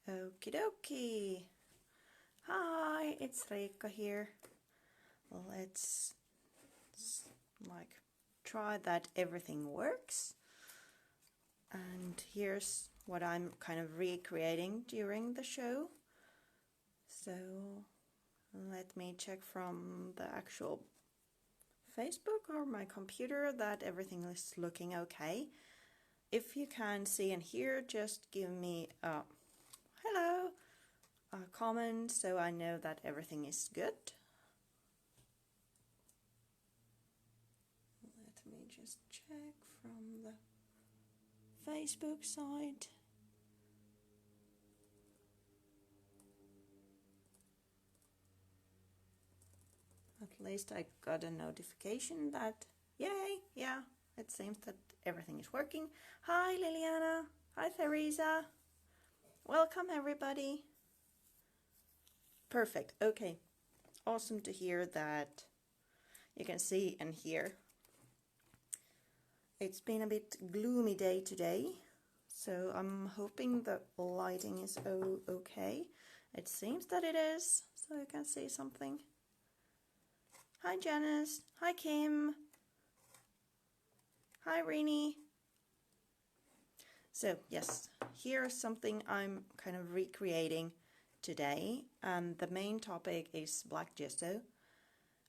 Okie dokie. Hi, it's Riikka here. Let's try that everything works. And here's what I'm kind of recreating during the show. So let me check from the actual Facebook or my computer that everything is looking okay. If you can see and hear, just give me a hello, a comment so I know that everything is good. Let me just check from the Facebook side. At least I got a notification that, yay, yeah, it seems that everything is working. Hi Liliana, hi Theresa, welcome everybody. Perfect, okay, awesome to hear that you can see and hear. It's been a bit gloomy day today, so I'm hoping the lighting is okay. It seems that it is, so you can see something. Hi Janice, hi Kim, hi Rini. So yes, here's something I'm kind of recreating today. The main topic is black gesso,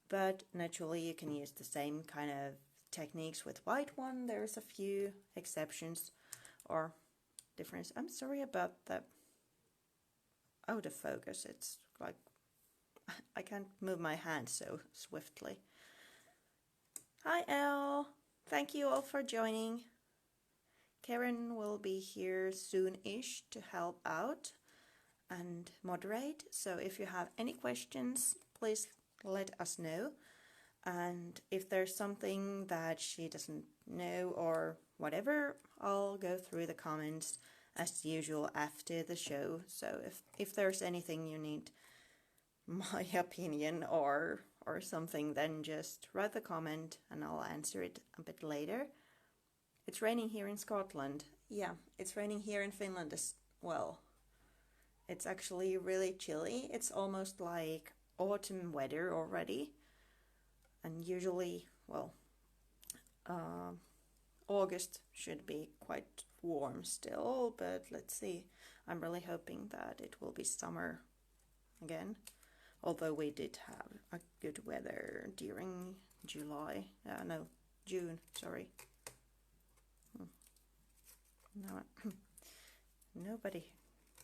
but naturally you can use the same kind of techniques with white one. There's a few exceptions or difference. I'm sorry about the out of focus. It's like I can't move my hand so swiftly. Hi Elle, thank you all for joining. Karen will be here soon-ish to help out and moderate. So if you have any questions, please let us know. And if there's something that she doesn't know or whatever, I'll go through the comments as usual after the show. So if there's anything you need my opinion or something, then just write the comment and I'll answer it a bit later. It's raining here in Scotland. Yeah, it's raining here in Finland as well. It's actually really chilly. It's almost like autumn weather already. And usually, well, August should be quite warm still, but let's see. I'm really hoping that it will be summer again. Although we did have a good weather during June, sorry. No, nobody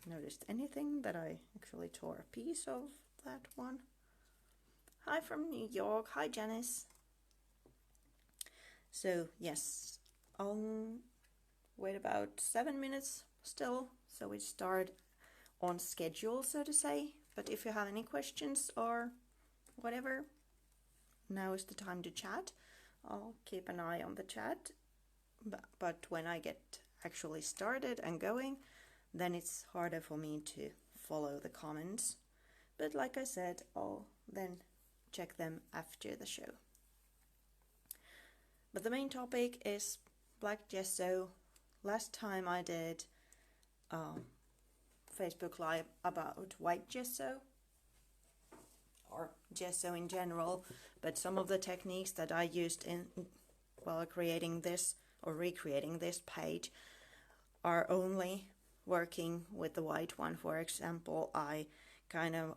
noticed anything that I actually tore a piece of that one. Hi from New York. Hi Janice. So yes, I'll wait about 7 minutes still, so we start on schedule, so to say. But if you have any questions or whatever, now is the time to chat. I'll keep an eye on the chat, but when I get actually started and going, then it's harder for me to follow the comments. But like I said, I'll then check them after the show. But the main topic is black gesso. Last time I did Facebook Live about white gesso or gesso in general, but some of the techniques that I used while creating this or recreating this page are only working with the white one. For example, I kind of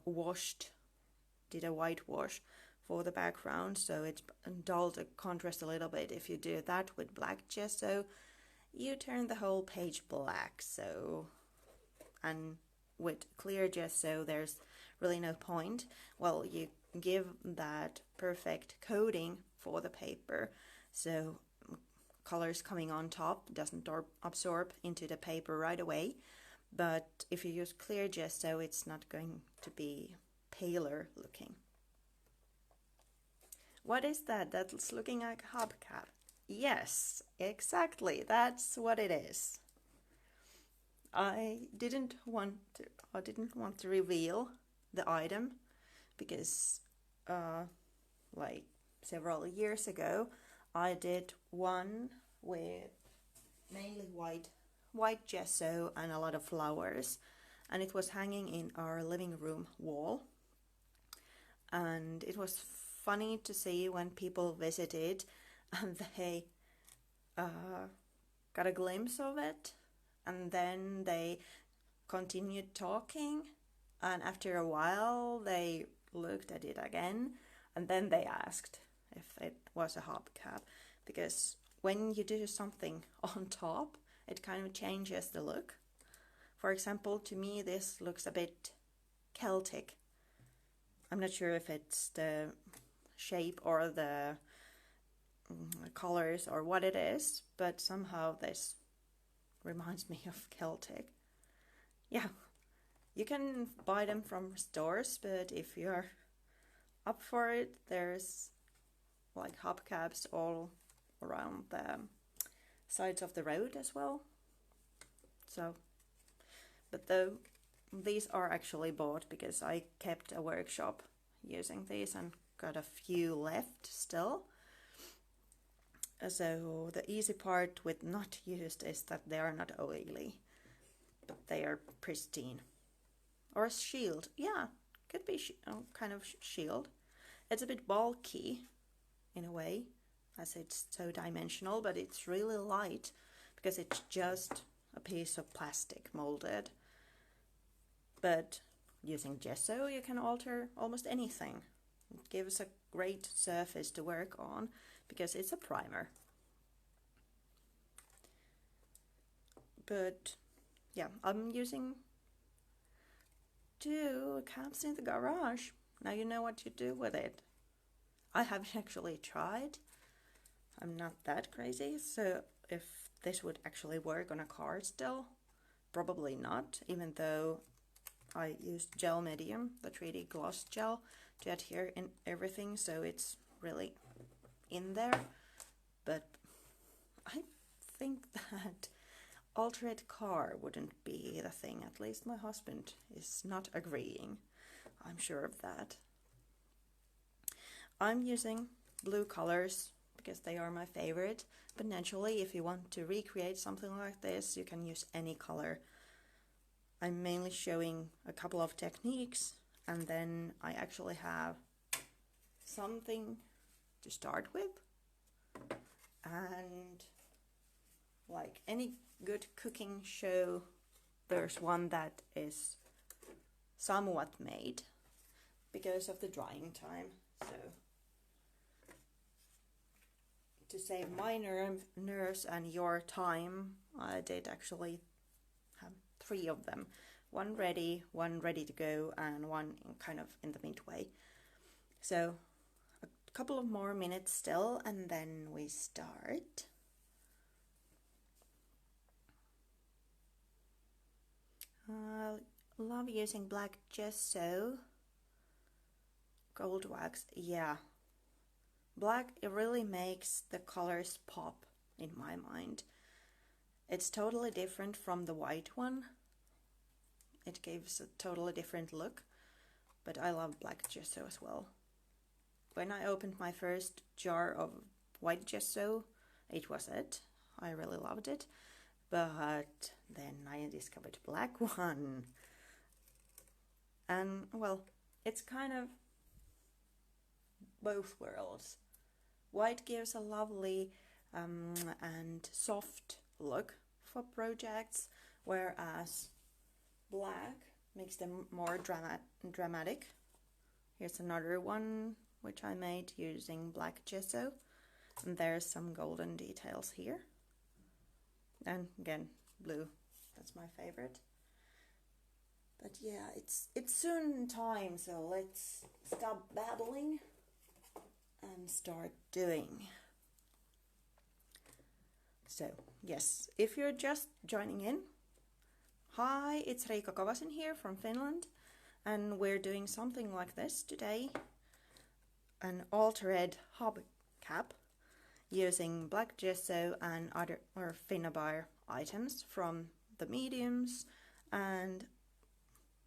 did a whitewash for the background, so it dulled the contrast a little bit. If you do that with black gesso, you turn the whole page black. So, and with clear gesso, there's really no point. Well, you give that perfect coating for the paper, so colors coming on top doesn't absorb into the paper right away. But if you use clear gesso, it's not going to be paler looking. What is that? That's looking like a hubcap. Yes, exactly. That's what it is. I didn't want to reveal the item because like several years ago I did one with mainly white gesso and a lot of flowers, and it was hanging in our living room wall. And it was funny to see when people visited and they got a glimpse of it, and then they continued talking, and after a while they looked at it again, and then they asked if it was a hubcap, because when you do something on top, it kind of changes the look. For example, to me this looks a bit Celtic. I'm not sure if it's the shape or the colors or what it is, but somehow this reminds me of Celtic. Yeah, you can buy them from stores, but if you're up for it, there's like hubcaps all around the sides of the road as well. So, but though these are actually bought because I kept a workshop using these and got a few left still. So the easy part with not used is that they are not oily, but they are pristine. Or a shield, yeah, could be kind of shield. It's a bit bulky in a way, as it's so dimensional, but it's really light because it's just a piece of plastic molded. But using gesso you can alter almost anything. It gives a great surface to work on because it's a primer. But yeah, I'm using 2 caps in the garage. Now you know what to do with it. I haven't actually tried. I'm not that crazy, so if this would actually work on a car still, probably not, even though I used gel medium, the 3D gloss gel, to adhere in everything, so it's really in there. But I think that altered car wouldn't be the thing. At least my husband is not agreeing. I'm sure of that. I'm using blue colors because they are my favorite, but naturally if you want to recreate something like this, you can use any color. I'm mainly showing a couple of techniques, and then I actually have something to start with. And like any good cooking show, there's one that is somewhat made because of the drying time. So to save my nerves and your time, I did actually have 3 of them. One ready to go, and one kind of in the midway. So a couple of more minutes still, and then we start. Love using black gesso. Gold wax, yeah. Black, it really makes the colors pop in my mind. It's totally different from the white one. It gives a totally different look, but I love black gesso as well. When I opened my first jar of white gesso, it was it. I really loved it, but then I discovered black one. And well, it's kind of both worlds. White gives a lovely and soft look for projects, whereas black makes them more dramatic. Here's another one which I made using black gesso, and there's some golden details here. And again, blue, that's my favorite. But yeah, it's soon time, so let's stop babbling and start doing. So yes, if you're just joining in, hi, it's Riikka Kovasen here from Finland, and we're doing something like this today, an altered hubcap using black gesso and other Finnabair items from the mediums, and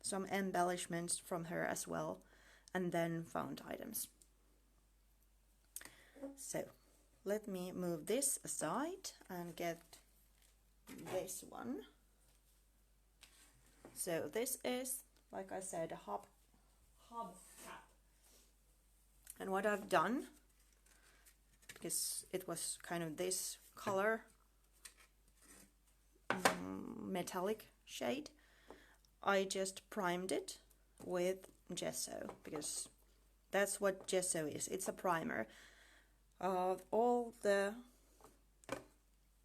some embellishments from her as well, and then found items. So let me move this aside and get this one. So this is, like I said, a hub cap. And what I've done, because it was kind of this color, metallic shade, I just primed it with gesso, because that's what gesso is. It's a primer. All the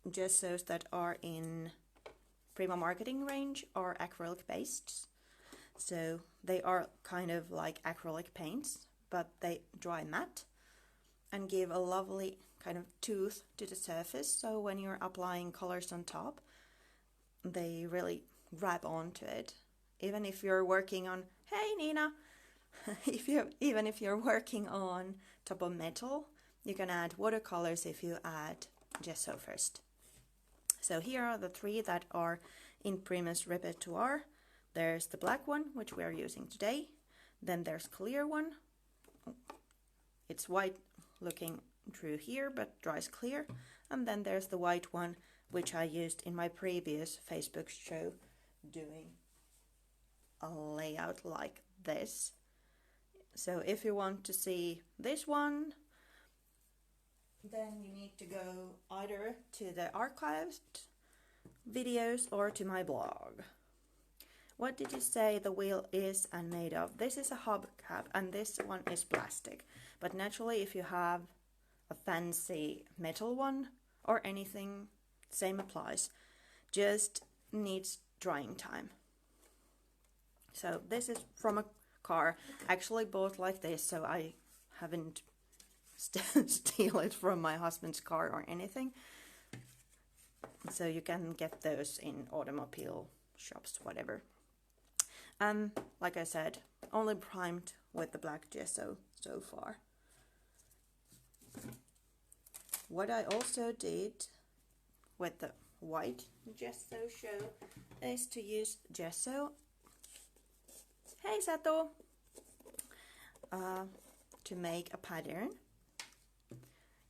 gessos that are in Prima Marketing range are acrylic based, so they are kind of like acrylic paints, but they dry matte and give a lovely kind of tooth to the surface, so when you're applying colors on top, they really grab onto it. Even if you're working on, hey Nina, even if you're working on top of metal, you can add watercolors if you add gesso first. So here are the three that are in Prima's repertoire. There's the black one, which we are using today. Then there's clear one. It's white looking through here, but dries clear. And then there's the white one, which I used in my previous Facebook show, doing a layout like this. So if you want to see this one, then you need to go either to the archived videos or to my blog. What did you say the wheel is and made of? This is a hubcap and this one is plastic. But naturally, if you have a fancy metal one or anything, same applies. Just needs drying time. So this is from a car. Actually bought like this, so I haven't steal it from my husband's car or anything. So you can get those in automobile shops, whatever. Like I said, only primed with the black gesso so far. What I also did with the white gesso show is to use gesso, hey Sato, to make a pattern.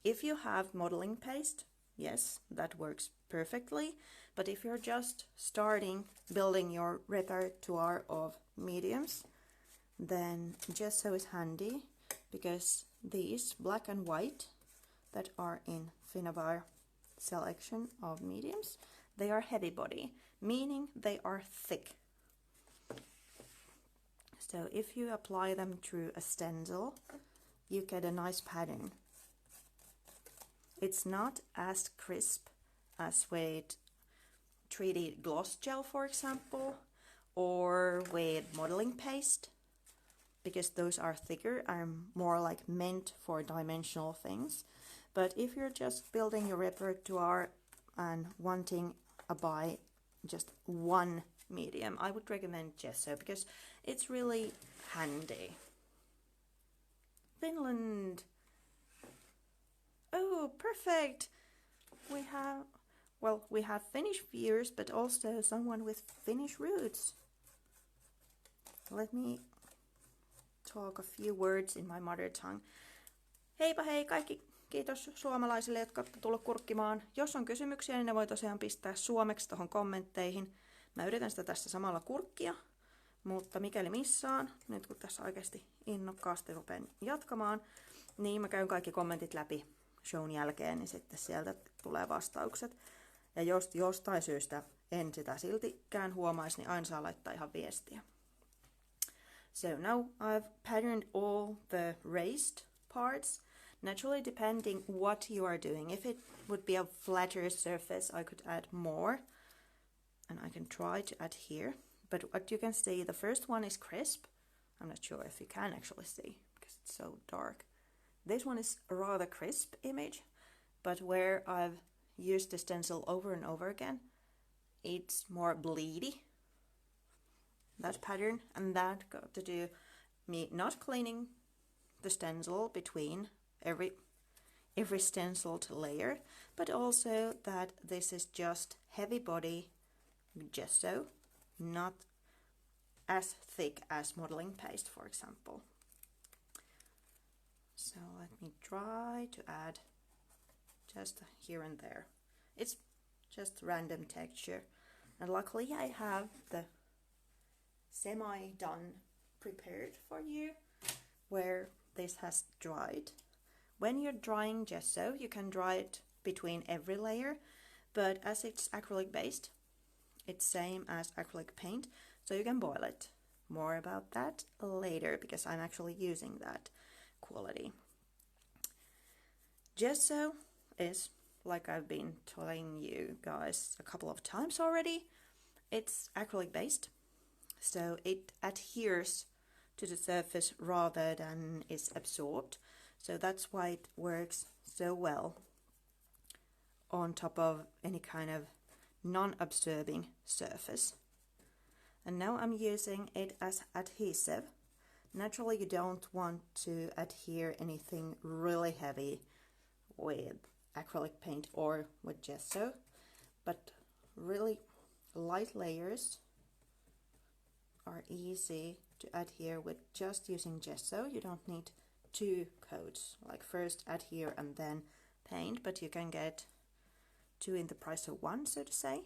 If you have modeling paste, yes, that works perfectly. But if you're just starting building your repertoire of mediums, then gesso is handy, because these black and white that are in Finnabair selection of mediums, they are heavy body, meaning they are thick. So if you apply them through a stencil, you get a nice pattern. It's not as crisp as with 3D gloss gel, for example, or with modeling paste, because those are thicker and more like meant for dimensional things. But if you're just building your repertoire and wanting to buy just one medium, I would recommend gesso, because it's really handy. Finland! Oh, perfect! We have Finnish viewers, but also someone with Finnish roots. Let me talk a few words in my mother tongue. Heipä hei kaikki, kiitos suomalaisille, jotka olette tullut kurkkimaan. Jos on kysymyksiä, niin ne voi tosiaan pistää suomeksi tuohon kommentteihin. Mä yritän sitä tässä samalla kurkkia, mutta mikäli missaan, nyt kun tässä oikeasti innokkaasti rupean jatkamaan, niin mä käyn kaikki kommentit läpi shown jälkeen, niin sitten sieltä tulee vastaukset. Ja jos jostain syystä en sitä siltikään huomaisi, niin aina saa laittaa ihan viestiä. So now I've patterned all the raised parts. Naturally, depending what you are doing. If it would be a flatter surface, I could add more. And I can try to adhere. But what you can see, the first one is crisp. I'm not sure if you can actually see, because it's so dark. This one is a rather crisp image, but where I've used the stencil over and over again, it's more bleedy, that pattern, and that got to do me not cleaning the stencil between every stenciled layer, but also that this is just heavy body gesso, not as thick as modeling paste, for example. So let me try to add just here and there. It's just random texture, and luckily I have the semi-done prepared for you where this has dried. When you're drying gesso, you can dry it between every layer, but as it's acrylic based, it's same as acrylic paint, so you can boil it. More about that later because I'm actually using that quality. Gesso is, like I've been telling you guys a couple of times already, it's acrylic based, so it adheres to the surface rather than is absorbed. So that's why it works so well on top of any kind of non-absorbing surface. And now I'm using it as adhesive. Naturally, you don't want to adhere anything really heavy with acrylic paint or with gesso, but really light layers are easy to adhere with just using gesso. You don't need 2 coats, like first adhere and then paint, but you can get 2 in the price of 1, so to say.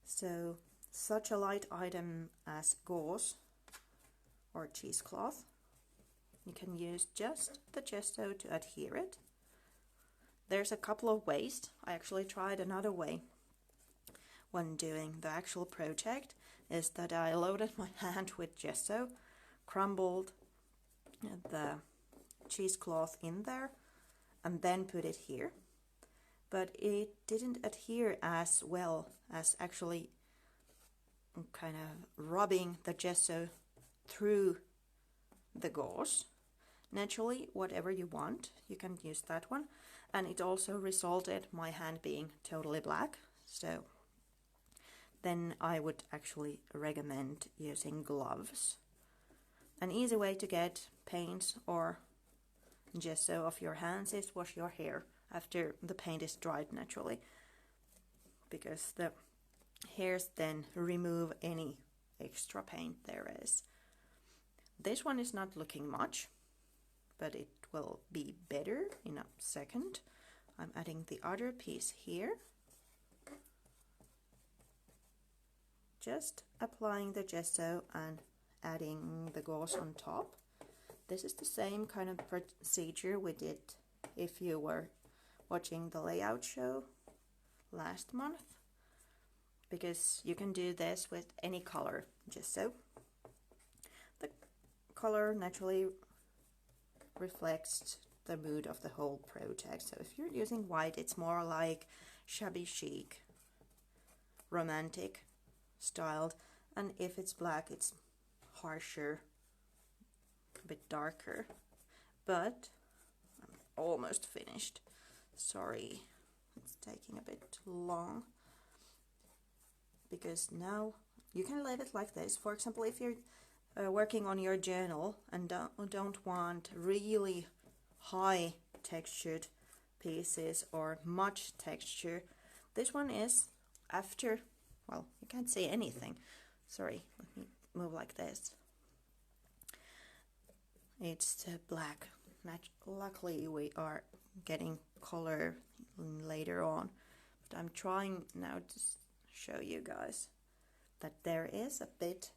So such a light item as gauze or cheesecloth, you can use just the gesso to adhere it. There's a couple of ways. I actually tried another way when doing the actual project, is that I loaded my hand with gesso, crumbled the cheesecloth in there, and then put it here. But it didn't adhere as well as actually kind of rubbing the gesso through the gauze. Naturally, whatever you want, you can use that one. And it also resulted my hand being totally black, so then I would actually recommend using gloves. An easy way to get paint or gesso off your hands is wash your hair after the paint is dried naturally, because the hairs then remove any extra paint there is. This one is not looking much, but it will be better in a second. I'm adding the other piece here. Just applying the gesso and adding the gauze on top. This is the same kind of procedure we did if you were watching the layout show last month, because you can do this with any color gesso. The color naturally reflects the mood of the whole project. So if you're using white, it's more like shabby chic, romantic styled, and if it's black, it's harsher, a bit darker. But I'm almost finished. Sorry, it's taking a bit long, because now you can leave it like this. For example, if you're working on your journal and don't want really high textured pieces or much texture, this one is after, well, you can't see anything. Sorry, let me move like this. It's the black. Luckily we are getting color later on, but I'm trying now to show you guys that there is a bit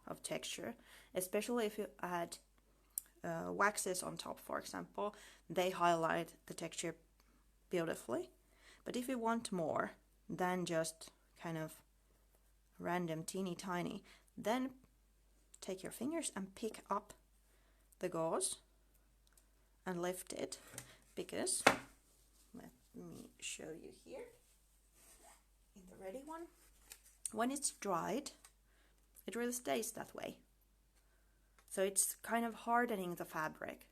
of texture, especially if you add waxes on top, for example. They highlight the texture beautifully. But if you want more than just kind of random teeny tiny, then take your fingers and pick up the gauze and lift it, because let me show you here in the ready one. When it's dried, it really stays that way. So it's kind of hardening the fabric.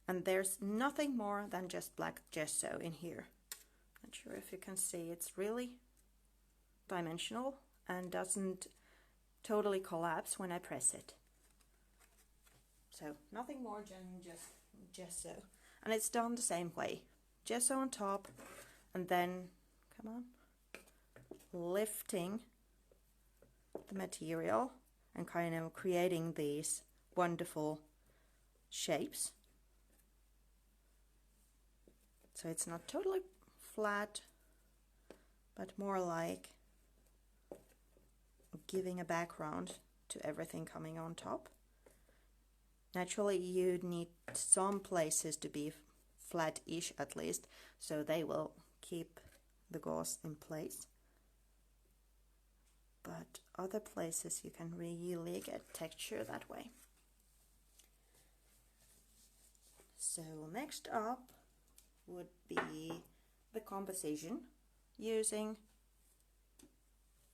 And there's nothing more than just black gesso in here. Not sure if you can see, it's really dimensional and doesn't totally collapse when I press it. So nothing more than just gesso. And it's done the same way. Gesso on top, and then, come on, lifting the material and kind of creating these wonderful shapes. So it's not totally flat, but more like a giving a background to everything coming on top. Naturally, you need some places to be flat-ish at least, so they will keep the gauze in place. But other places you can really get texture that way. So next up would be the composition using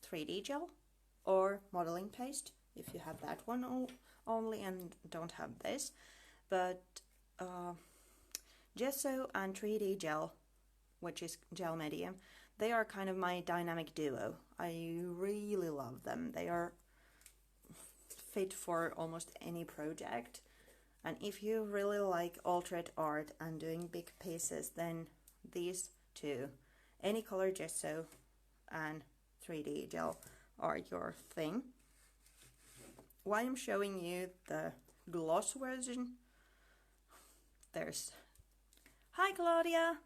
3D gel or modeling paste if you have that one only and don't have this. But gesso and 3D gel, which is gel medium, they are kind of my dynamic duo. I really love them. They are fit for almost any project. And if you really like alternate art and doing big pieces, then these two, any color gesso and 3D gel, are your thing. Why I'm showing you the gloss version, hi Claudia!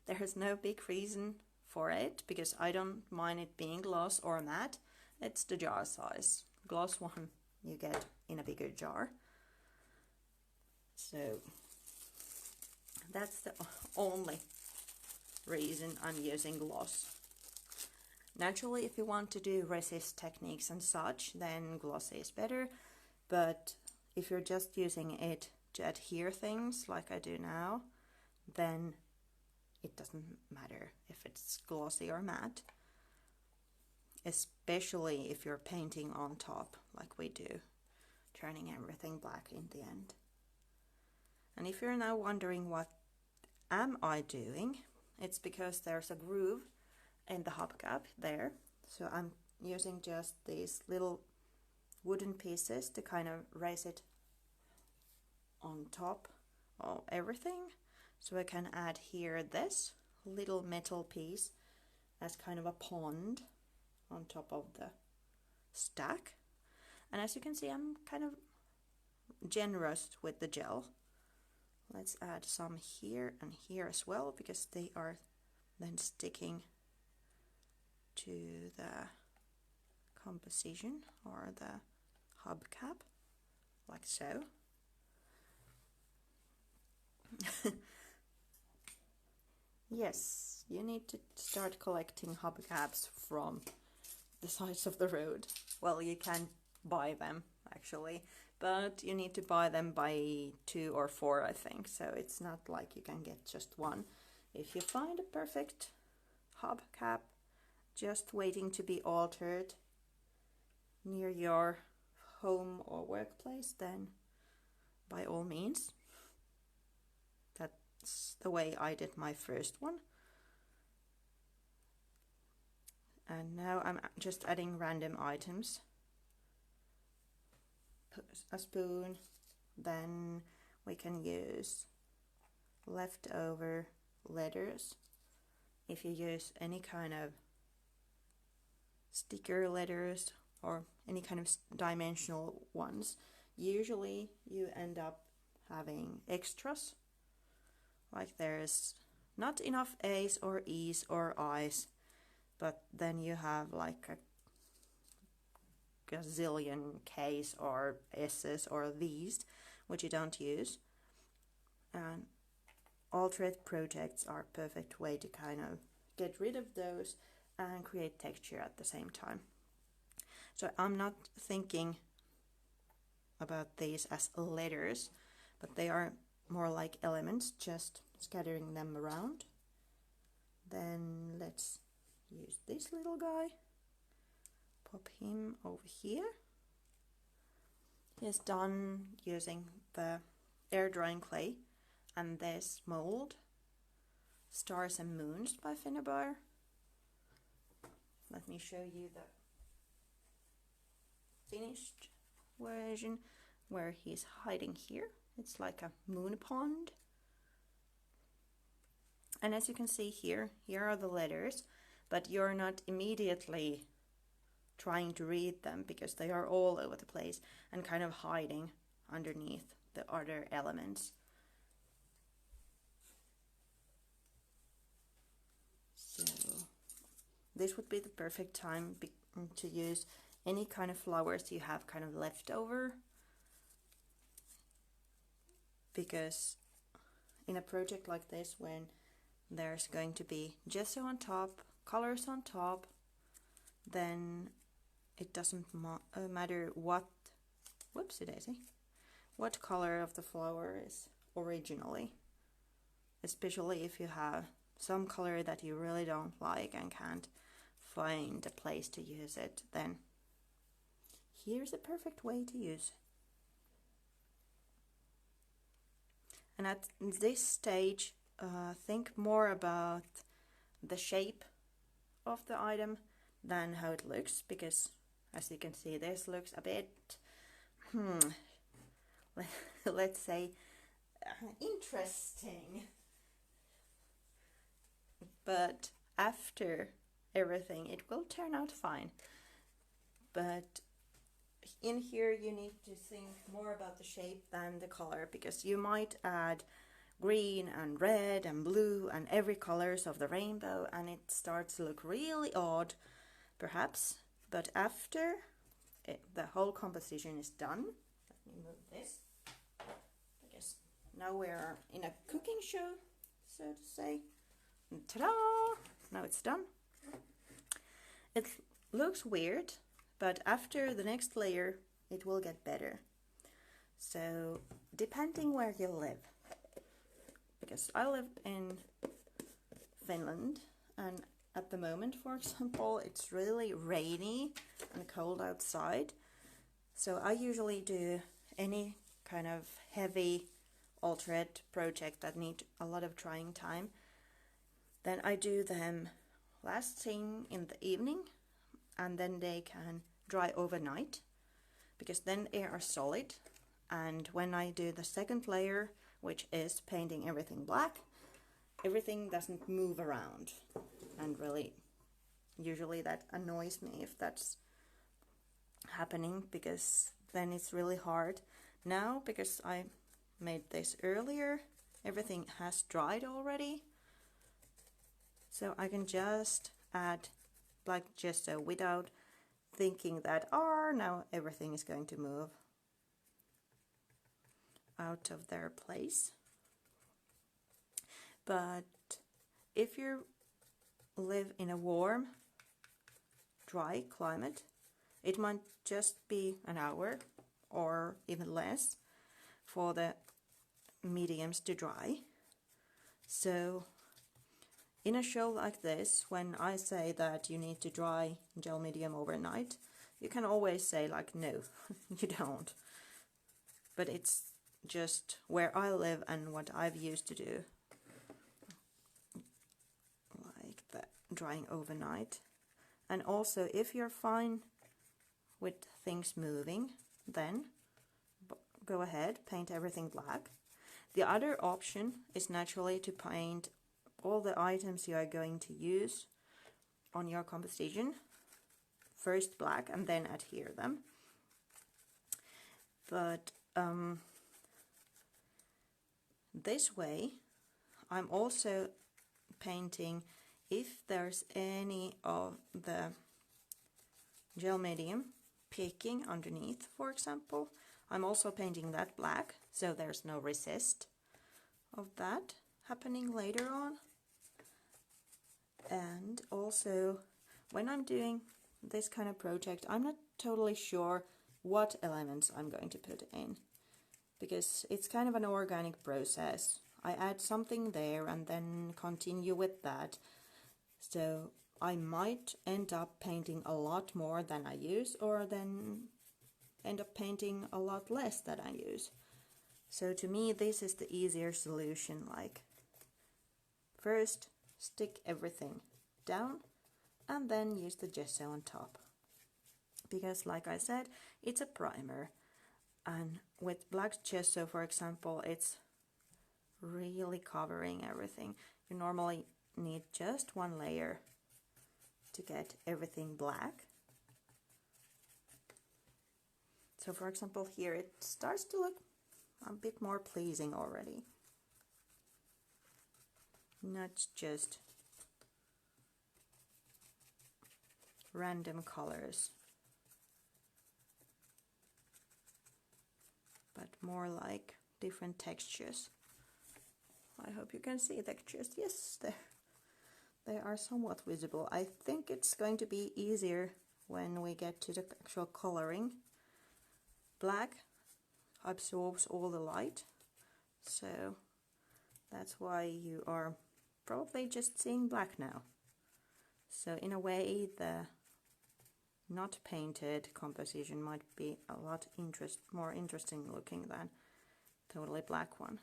There's no big reason for it, because I don't mind it being gloss or matte. It's the jar size. Gloss one you get in a bigger jar. So that's the only reason I'm using gloss. Naturally, if you want to do resist techniques and such, then gloss is better. But if you're just using it to adhere things like I do now, then it doesn't matter if it's glossy or matte. Especially if you're painting on top like we do, turning everything black in the end. And if you're now wondering what am I doing, it's because there's a groove in the hubcap there. So I'm using just these little wooden pieces to kind of raise it on top of everything. So I can add here this little metal piece as kind of a pond on top of the stack. And as you can see, I'm kind of generous with the gel. Let's add some here and here as well, because they are then sticking to the composition or the hubcap, like so. Yes, you need to start collecting hubcaps from the sides of the road. Well, you can buy them actually, but you need to buy them by 2 or 4, I think. So it's not like you can get just one. If you find a perfect hubcap just waiting to be altered near your home or workplace, then by all means. That's the way I did my first one. And now I'm just adding random items. A spoon, then we can use leftover letters. If you use any kind of sticker letters or any kind of dimensional ones, usually you end up having extras. Like there's not enough A's or E's or I's, but then you have like a gazillion K's or S's or V's, which you don't use. And alternate projects are a perfect way to kind of get rid of those and create texture at the same time. So I'm not thinking about these as letters, but they are more like elements, just scattering them around. Then let's use this little guy. Pop him over here. He's done using the air drying clay and this mold, Stars and Moons by Finnabair. Let me show you the finished version where he's hiding here. It's like a moon pond. And as you can see here are the letters, but you're not immediately trying to read them because they are all over the place and kind of hiding underneath the other elements. So this would be the perfect time to use any kind of flowers you have kind of left over, because in a project like this, when there's going to be gesso on top, colors on top, then it doesn't matter what, whoopsie daisy, what color of the flower is originally, especially if you have some color that you really don't like and can't find a place to use it, then here's a perfect way to use it. And at this stage, think more about the shape of the item than how it looks, because as you can see, this looks a bit, let's say, interesting. But after everything, it will turn out fine. But in here, you need to think more about the shape than the color, because you might add green and red and blue and every colors of the rainbow, and it starts to look really odd, perhaps. But after the whole composition is done, let me move this, because now we're in a cooking show, so to say. And ta-da! Now it's done. It looks weird, but after the next layer, it will get better. So, depending where you live, because I live in Finland, and at the moment, for example, it's really rainy and cold outside. So I usually do any kind of heavy alternate project that need a lot of drying time. Then I do them last thing in the evening, and then they can dry overnight, because then they are solid. And when I do the second layer, which is painting everything black, everything doesn't move around, and really usually that annoys me if that's happening, because then it's really hard. Now, because I made this earlier, everything has dried already, so I can just add black gesso without thinking that, oh, now everything is going to move out of their place. But if you live in a warm, dry climate, it might just be an hour or even less for the mediums to dry. So in a show like this, when I say that you need to dry gel medium overnight, you can always say like, no, you don't. But it's just where I live and what I've used to do, like that, drying overnight. And also, if you're fine with things moving, then go ahead, paint everything black. The other option is naturally to paint all the items you are going to use on your composition first black and then adhere them. But this way, I'm also painting if there's any of the gel medium peeking underneath, for example. I'm also painting that black, so there's no resist of that happening later on. And also, when I'm doing this kind of project, I'm not totally sure what elements I'm going to put in, because it's kind of an organic process. I add something there and then continue with that. So I might end up painting a lot more than I use, or then end up painting a lot less than I use. So to me, this is the easier solution, like first stick everything down and then use the gesso on top. Because like I said, it's a primer, and with black gesso, for example, it's really covering everything. You normally need just one layer to get everything black. So for example, here it starts to look a bit more pleasing already. Not just random colors, but more like different textures. I hope you can see textures. Yes, they are somewhat visible. I think it's going to be easier when we get to the actual coloring. Black absorbs all the light, so that's why you are probably just seeing black now. So in a way, the not painted composition might be a lot more interesting looking than totally black one.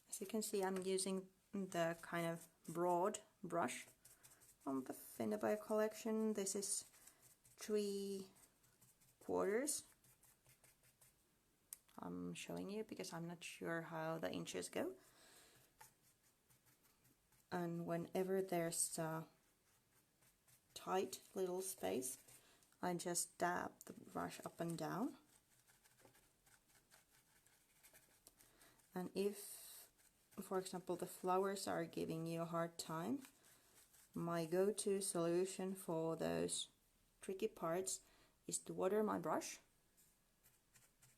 As you can see, I'm using the kind of broad brush from the Finnabair collection. This is 3/4. I'm showing you because I'm not sure how the inches go. And whenever there's a tight little space, I just dab the brush up and down. And if, for example, the flowers are giving you a hard time, my go-to solution for those tricky parts is to water my brush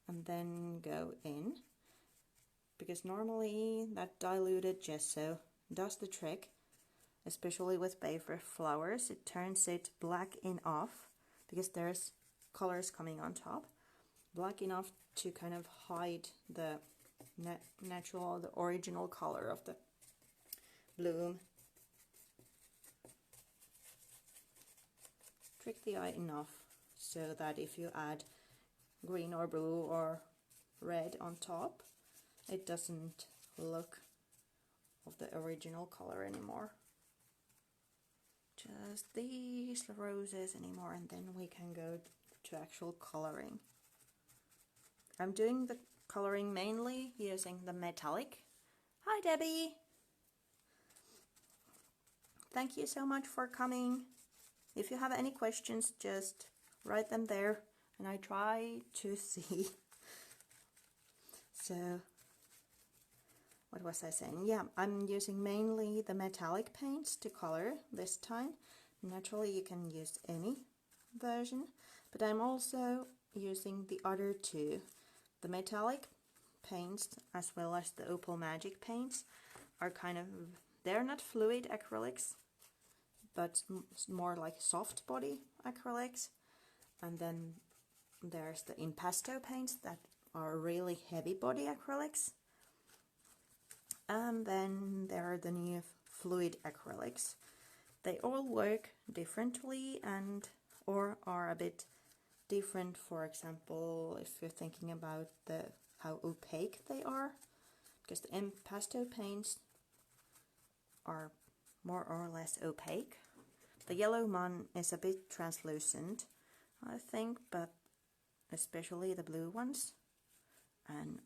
and then go in, because normally that diluted gesso does the trick, especially with paper flowers. It turns it black enough, because there's colors coming on top, black enough to kind of hide the natural, the original color of the bloom. Trick the eye enough so that if you add green or blue or red on top, it doesn't look of the original color anymore. Just these roses anymore, and then we can go to actual coloring. I'm doing the coloring mainly using the metallic. Hi Debbie! Thank you so much for coming. If you have any questions, just write them there and I try to see. So, what was I saying? Yeah, I'm using mainly the metallic paints to color this time. Naturally, you can use any version, but I'm also using the other two. The metallic paints as well as the Opal Magic paints are kind of, they're not fluid acrylics, but more like soft body acrylics. And then there's the impasto paints that are really heavy body acrylics. And then there are the new fluid acrylics. They all work differently and or are a bit different. For example, if you're thinking about how opaque they are, because the impasto paints are more or less opaque. The yellow one is a bit translucent, I think, but especially the blue ones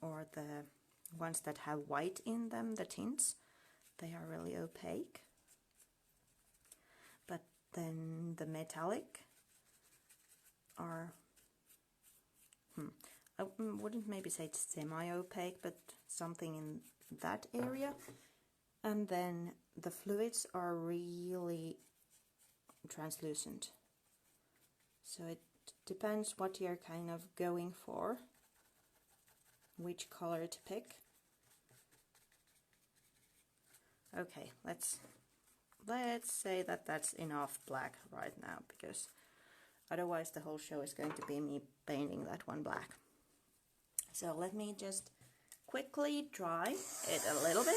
or the ones that have white in them, the tints, they are really opaque. But then the metallic are, I wouldn't maybe say it's semi-opaque, but something in that area. And then the fluids are really translucent. So it depends what you're kind of going for, which color to pick. Okay, let's say that that's enough black right now, because otherwise the whole show is going to be me painting that one black. So let me just quickly dry it a little bit.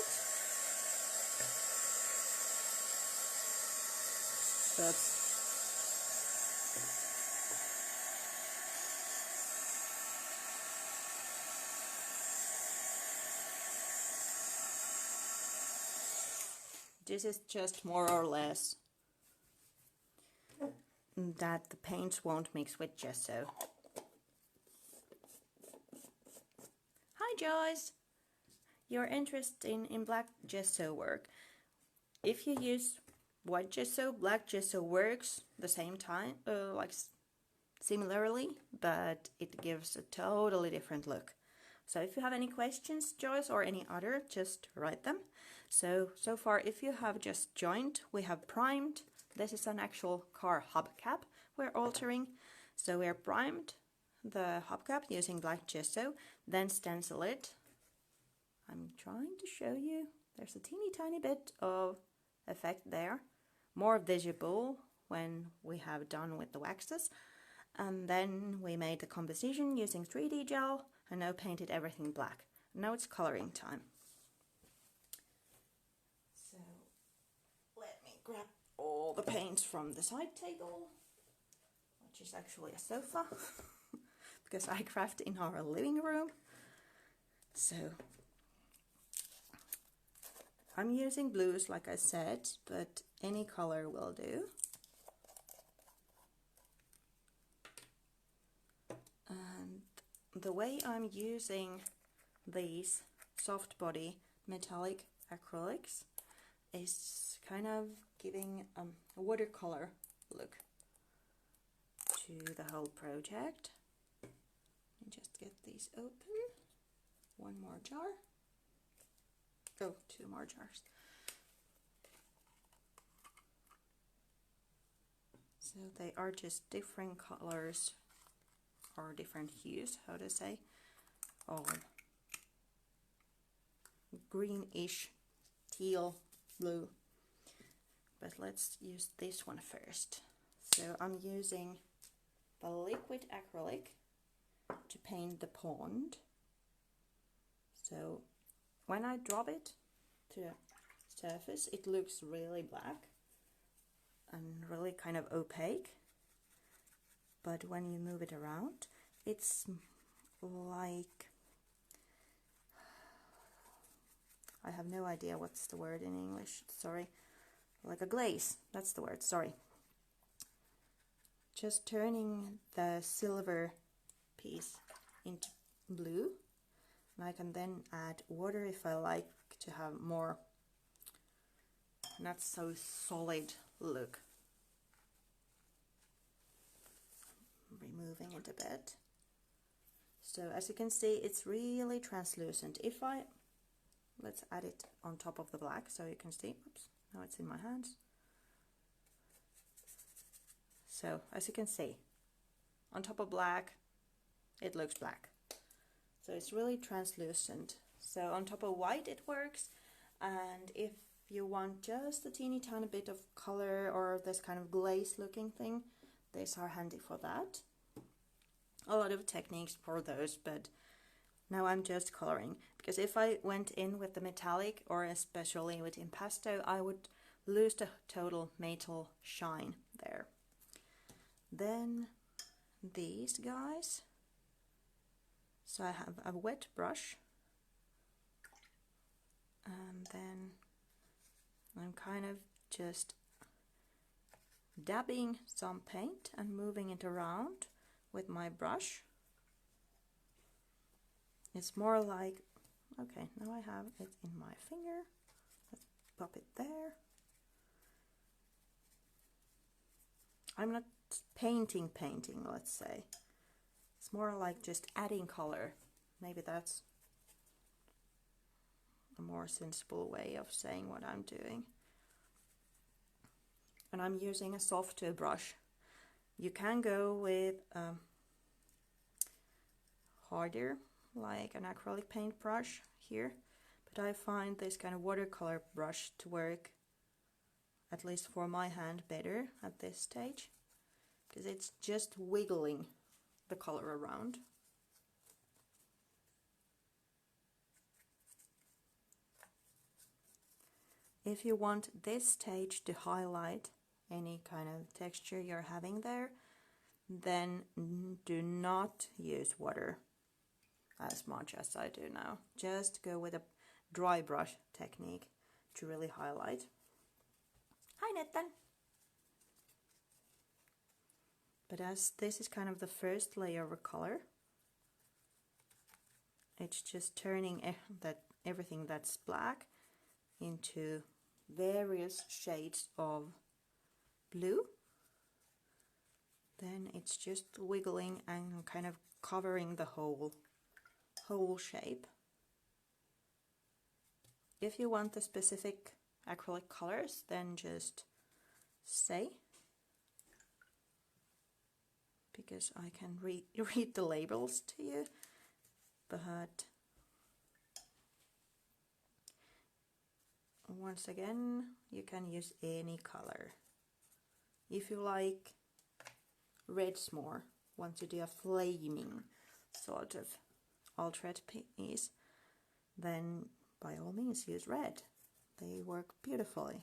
This is just more or less that the paints won't mix with gesso. Hi Joyce! You're interested in black gesso work. If you use white gesso, black gesso works the same time, like similarly, but it gives a totally different look. So if you have any questions, Joyce, or any other, just write them. So far, if you have just joined, we have primed. This is an actual car hubcap we're altering. So we're primed the hubcap using black gesso, then stencil it. I'm trying to show you. There's a teeny tiny bit of effect there. More visible when we have done with the waxes. And then we made the composition using 3D gel and now painted everything black. Now it's coloring time. So let me grab all the paints from the side table, which is actually a sofa because I craft in our living room. So I'm using blues like I said, but any color will do. And the way I'm using these soft body metallic acrylics is kind of giving a watercolor look to the whole project. Let me just get these open. One more jar. Oh, 2 more jars. So they are just different colors or different hues, how to say, or greenish, teal, blue. But let's use this one first. So I'm using the liquid acrylic to paint the pond. So when I drop it to the surface, it looks really black and really kind of opaque. But when you move it around, it's like, I have no idea what's the word in English, sorry, like a glaze, that's the word, sorry. Just turning the silver piece into blue, and I can then add water if I like to have more not so solid look. Removing it a bit. So as you can see, it's really translucent. If I, let's add it on top of the black so you can see. Oops, now it's in my hands. So as you can see, on top of black, it looks black. So it's really translucent. So on top of white it works, and if you want just a teeny tiny bit of color or this kind of glaze looking thing, these are handy for that. A lot of techniques for those, but now I'm just coloring, because if I went in with the metallic or especially with impasto, I would lose the total metal shine there. Then these guys, so I have a wet brush, and then I'm kind of just dabbing some paint and moving it around with my brush. It's more like, okay, now I have it in my finger. Let's pop it there. I'm not painting, let's say. It's more like just adding color. Maybe that's a more sensible way of saying what I'm doing. And I'm using a softer brush. You can go with harder, like an acrylic paint brush here, but I find this kind of watercolor brush to work, at least for my hand, better at this stage, because it's just wiggling the color around. If you want this stage to highlight any kind of texture you're having there, then do not use water as much as I do now. Just go with a dry brush technique to really highlight. Hi Nettan! But as this is kind of the first layer of color, it's just turning everything that's black into various shades of blue. Then it's just wiggling and kind of covering the whole whole shape. If you want the specific acrylic colors, then just say, because I can read the labels to you, but once again, you can use any color. If you like reds more, want to do a flaming sort of altered piece, then by all means use red. They work beautifully.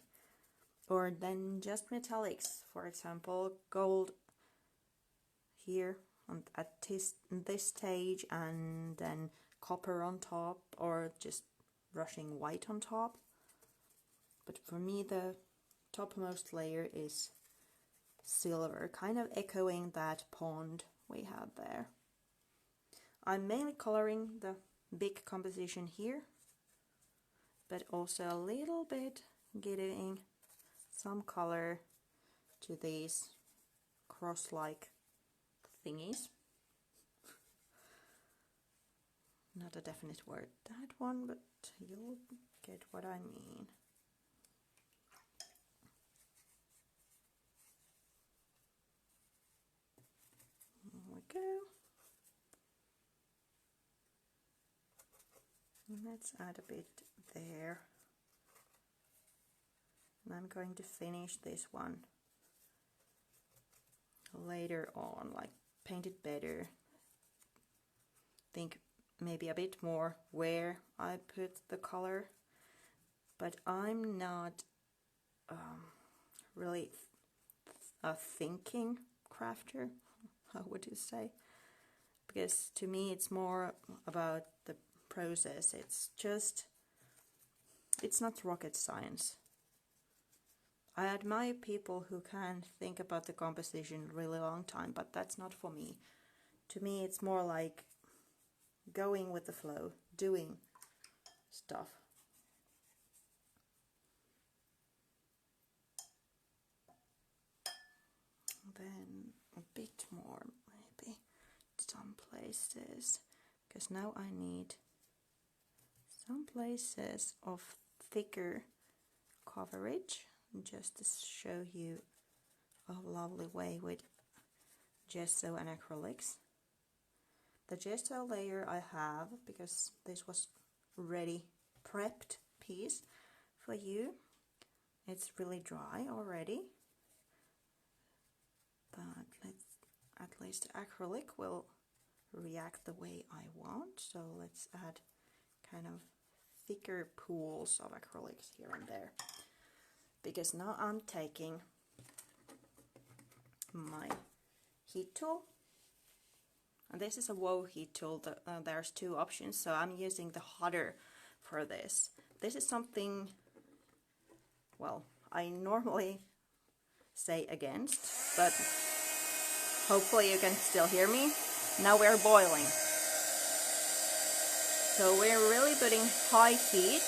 Or then just metallics, for example, gold here at this stage, and then copper on top, or just brushing white on top. But for me, the topmost layer is silver, kind of echoing that pond we had there. I'm mainly coloring the big composition here, but also a little bit giving some color to these cross-like thingies. Not a definite word, that one, but you'll get what I mean. Here we go. Let's add a bit there. And I'm going to finish this one later on, like paint it better. Think maybe a bit more where I put the color, but I'm not really a thinking crafter, how would you say? Because to me it's more about the process. It's not rocket science. I admire people who can think about the composition really long time, but that's not for me. To me it's more like going with the flow, doing stuff. Then a bit more, maybe some places, because now I need some places of thicker coverage, just to show you a lovely way with gesso and acrylics. The gesso layer I have, because this was ready prepped piece for you, it's really dry already, but at least acrylic will react the way I want, so let's add kind of thicker pools of acrylics here and there. Because now I'm taking my heat tool, and this is a WoW heat tool. There's two options, so I'm using the hotter for this. This is something, well, I normally say against, but hopefully you can still hear me. Now we're boiling. So we're really putting high heat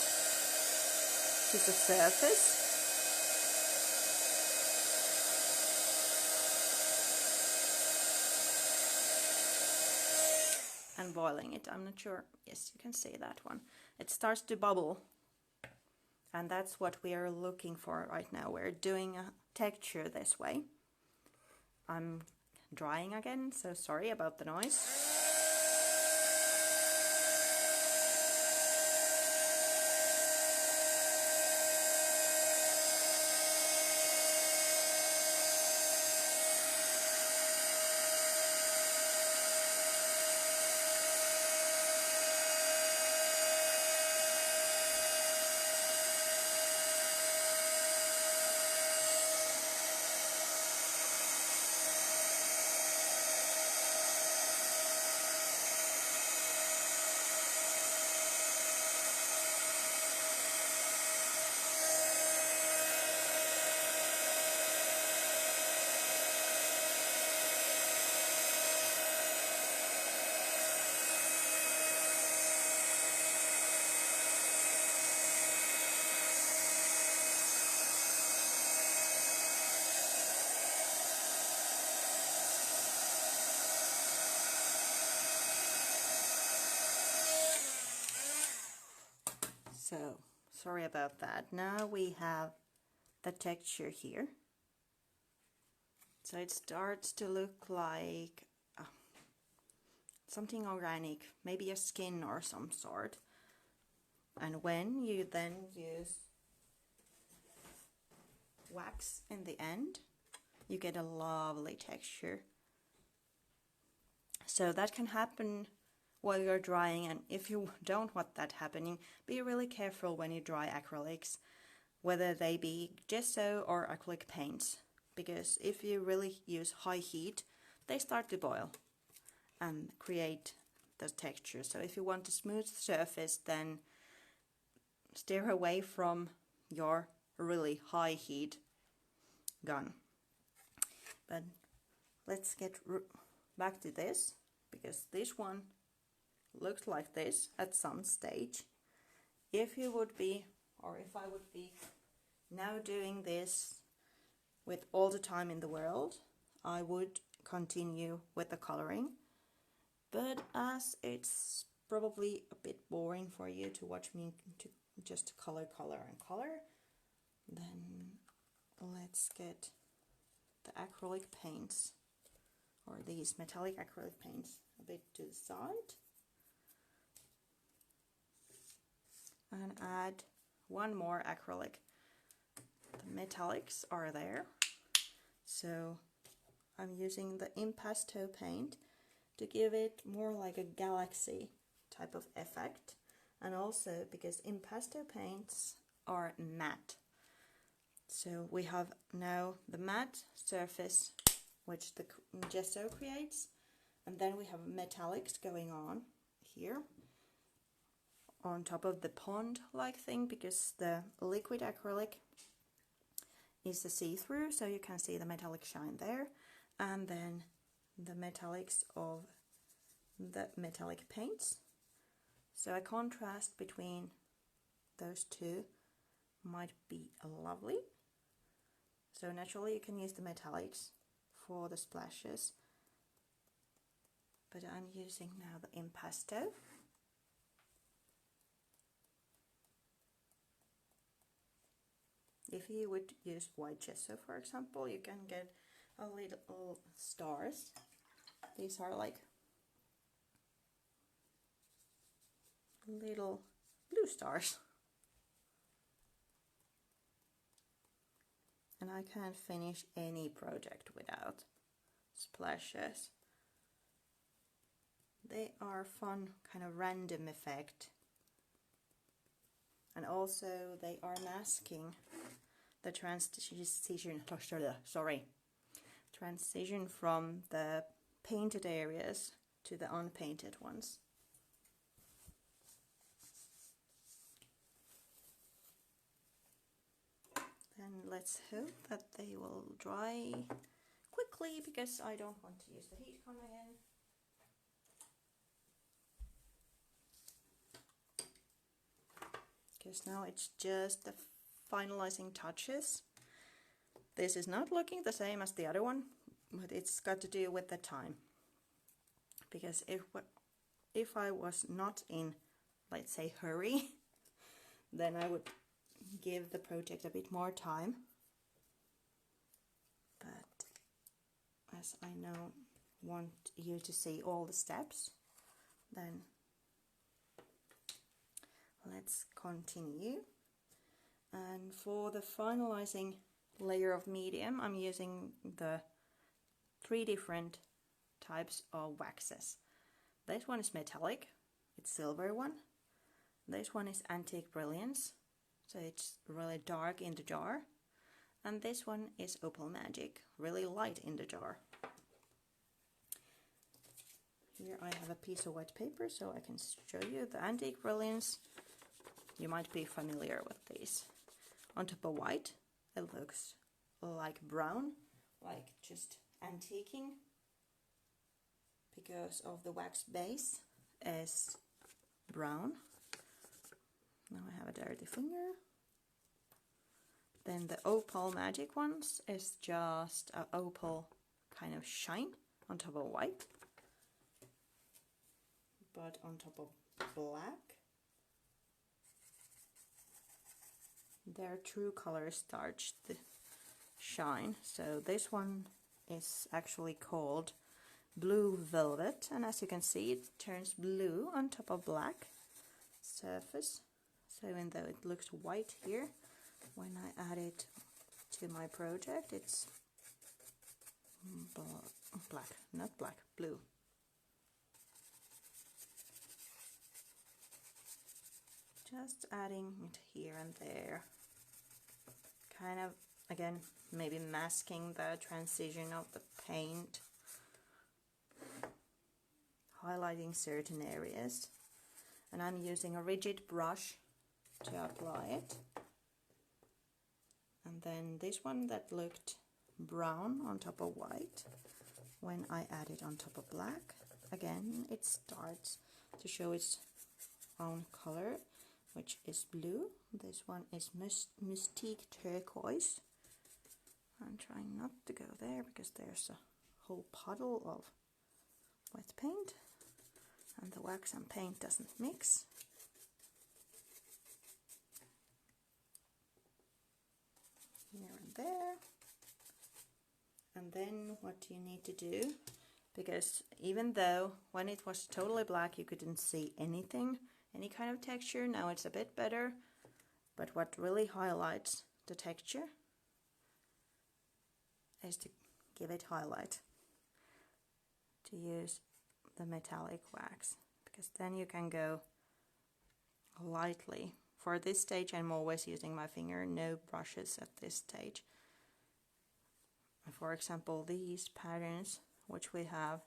to the surface. And boiling it. I'm not sure. Yes, you can see that one. It starts to bubble. And that's what we are looking for right now. We're doing a texture this way. I'm drying again, so sorry about the noise. So, sorry about that. Now we have the texture here. So it starts to look like something organic, maybe a skin or some sort. And when you then use wax in the end, you get a lovely texture. So that can happen while you're drying, and if you don't want that happening, be really careful when you dry acrylics, whether they be gesso or acrylic paints, because if you really use high heat, they start to boil and create the texture. So if you want a smooth surface, then steer away from your really high heat gun. But let's get back to this, because this one looks like this at some stage. If you would be, or if I would be now doing this with all the time in the world, I would continue with the coloring. But as it's probably a bit boring for you to watch me to just color, then let's get the acrylic paints, or these metallic acrylic paints, a bit to the side. And add one more acrylic. The metallics are there, so I'm using the impasto paint to give it more like a galaxy type of effect, and also because impasto paints are matte. So we have now the matte surface which the gesso creates, and then we have metallics going on here on top of the pond-like thing, because the liquid acrylic is a see-through, so you can see the metallic shine there, and then the metallics of the metallic paints. So a contrast between those two might be lovely. So naturally you can use the metallics for the splashes, but I'm using now the impasto. If you would use white gesso, for example, you can get a little stars. These are like little blue stars. And I can't finish any project without splashes. They are fun, kind of random effect. And also they are masking the transition from the painted areas to the unpainted ones. And let's hope that they will dry quickly, because I don't want to use the heat gun again. Because now it's just the finalizing touches. This is not looking the same as the other one, but it's got to do with the time. Because if I was not in, let's say, hurry, then I would give the project a bit more time. But as I now want you to see all the steps, then let's continue. And for the finalizing layer of medium, I'm using the 3 different types of waxes. This one is metallic, it's silver one. This one is antique brilliance, so it's really dark in the jar. And this one is opal magic, really light in the jar. Here I have a piece of white paper so I can show you the antique brilliance. You might be familiar with these. On top of white, it looks like brown, like just antiquing, because of the wax base is brown. Now I have a dirty finger. Then the opal magic ones is just an opal kind of shine on top of white, but on top of black. their true color starts to shine. So this one is actually called Blue Velvet, and as you can see, it turns blue on top of black surface. So even though it looks white here, when I add it to my project, it's black, not black, blue. Just adding it here and there, kind of, again, maybe masking the transition of the paint, highlighting certain areas. And I'm using a rigid brush to apply it. And then this one that looked brown on top of white, when I add it on top of black, again it starts to show its own color, which is blue. This one is Mystique Turquoise. I'm trying not to go there because there's a whole puddle of wet paint and the wax and paint doesn't mix. Here and there. And then what you need to do, because even though when it was totally black you couldn't see anything, any kind of texture, now it's a bit better, but what really highlights the texture is to give it highlight, to use the metallic wax, because then you can go lightly. For this stage I'm always using my finger, no brushes at this stage. For example, these patterns which we have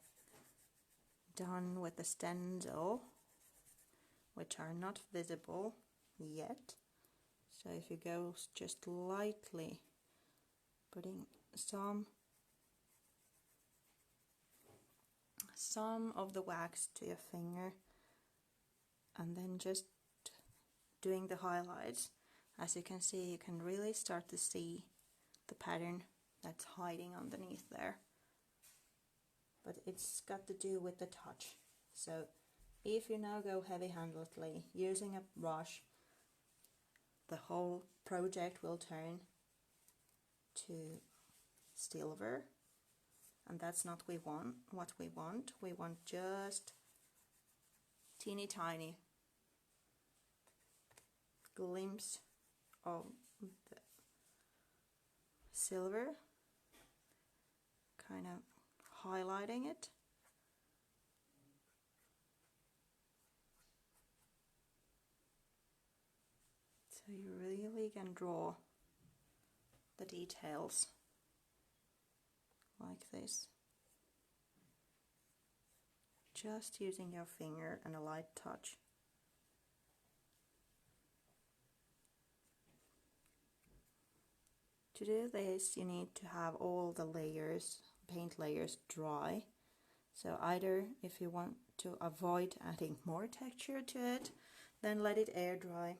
done with the stencil, which are not visible yet, so if you go just lightly putting some of the wax to your finger and then just doing the highlights, as you can see, you can really start to see the pattern that's hiding underneath there. But it's got to do with the touch. So if you now go heavy-handedly using a brush, the whole project will turn to silver, and that's not what we want. We want just teeny tiny glimpse of the silver, kind of highlighting it. So you really can draw the details like this, just using your finger and a light touch. To do this, you need to have all the layers, paint layers, dry. So either if you want to avoid adding more texture to it, then let it air dry.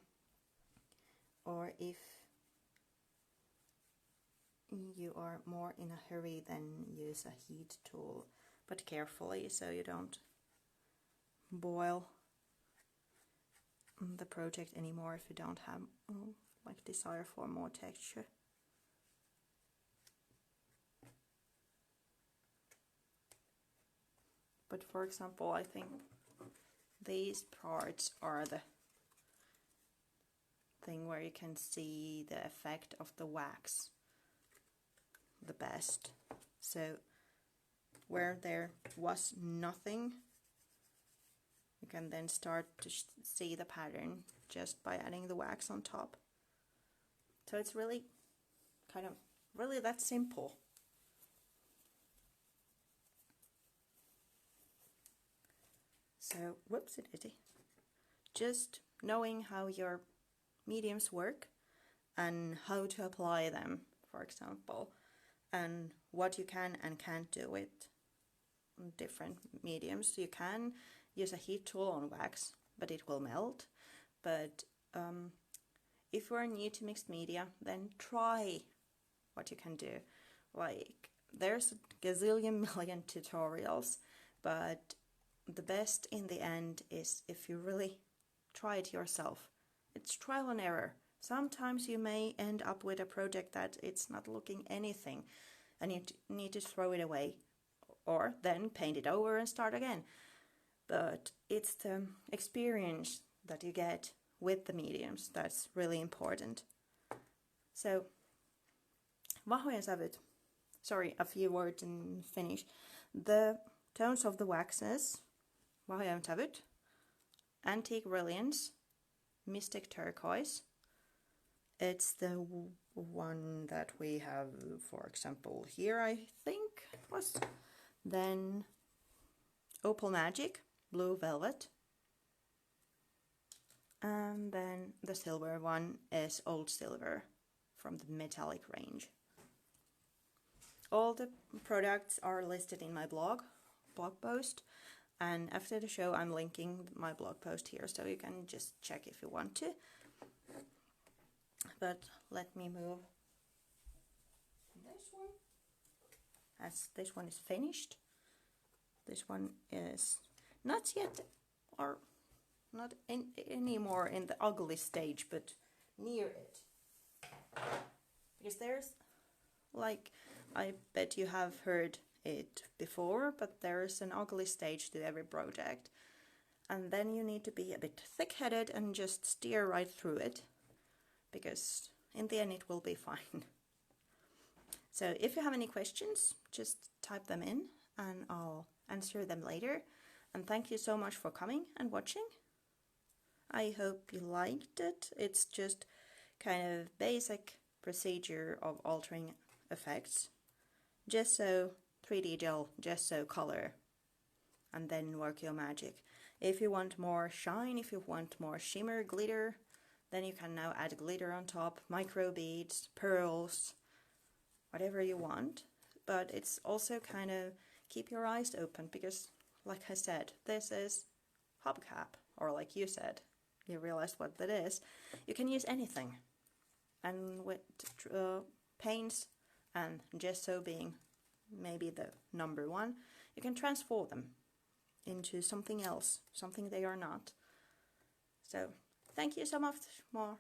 Or if you are more in a hurry, then use a heat tool, but carefully so you don't boil the project anymore if you don't have like desire for more texture. But for example, I think these parts are the thing where you can see the effect of the wax the best. So where there was nothing, you can then start to see the pattern just by adding the wax on top. So it's really kind of really that simple. So whoopsie-daisy. Just knowing how your mediums work and how to apply them, for example, and what you can and can't do with different mediums. You can use a heat tool on wax, but it will melt. But if you are new to mixed media, then try what you can do. Like, there's a gazillion million tutorials, but the best in the end is if you really try it yourself. It's trial and error. Sometimes you may end up with a project that it's not looking anything and you need to throw it away or then paint it over and start again. But it's the experience that you get with the mediums that's really important. So, vahvojen sävyt. Sorry, a few words in Finnish. The tones of the waxes, vahvojen sävyt, antique brilliance, mystic turquoise. It's the one that we have, for example, here, I think it was. Then opal magic, blue velvet. And then the silver one is old silver from the metallic range. All the products are listed in my blog post, and after the show I'm linking my blog post here, so you can just check if you want to. But let me move this one, as this one is finished. This one is not yet, or not anymore in the ugly stage, but near it. Because there's, like, I bet you have heard it before, but there's an ugly stage to every project. And then you need to be a bit thick-headed and just steer right through it, because in the end it will be fine. So if you have any questions, just type them in and I'll answer them later. And thank you so much for coming and watching. I hope you liked it. It's just kind of basic procedure of altering effects. Gesso, 3D gel, gesso, color, and then work your magic. If you want more shine, if you want more shimmer, glitter, then you can now add glitter on top, micro beads, pearls, whatever you want. But it's also kind of keep your eyes open, because like I said, this is hubcap, or like you said, you realized what that is. You can use anything. And with paints and gesso being maybe the number one, you can transform them into something else, something they are not. So thank you so much for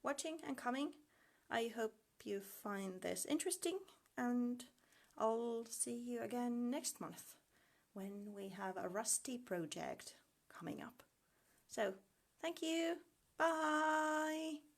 watching and coming. I hope you find this interesting, and I'll see you again next month when we have a rusty project coming up. So thank you. Bye.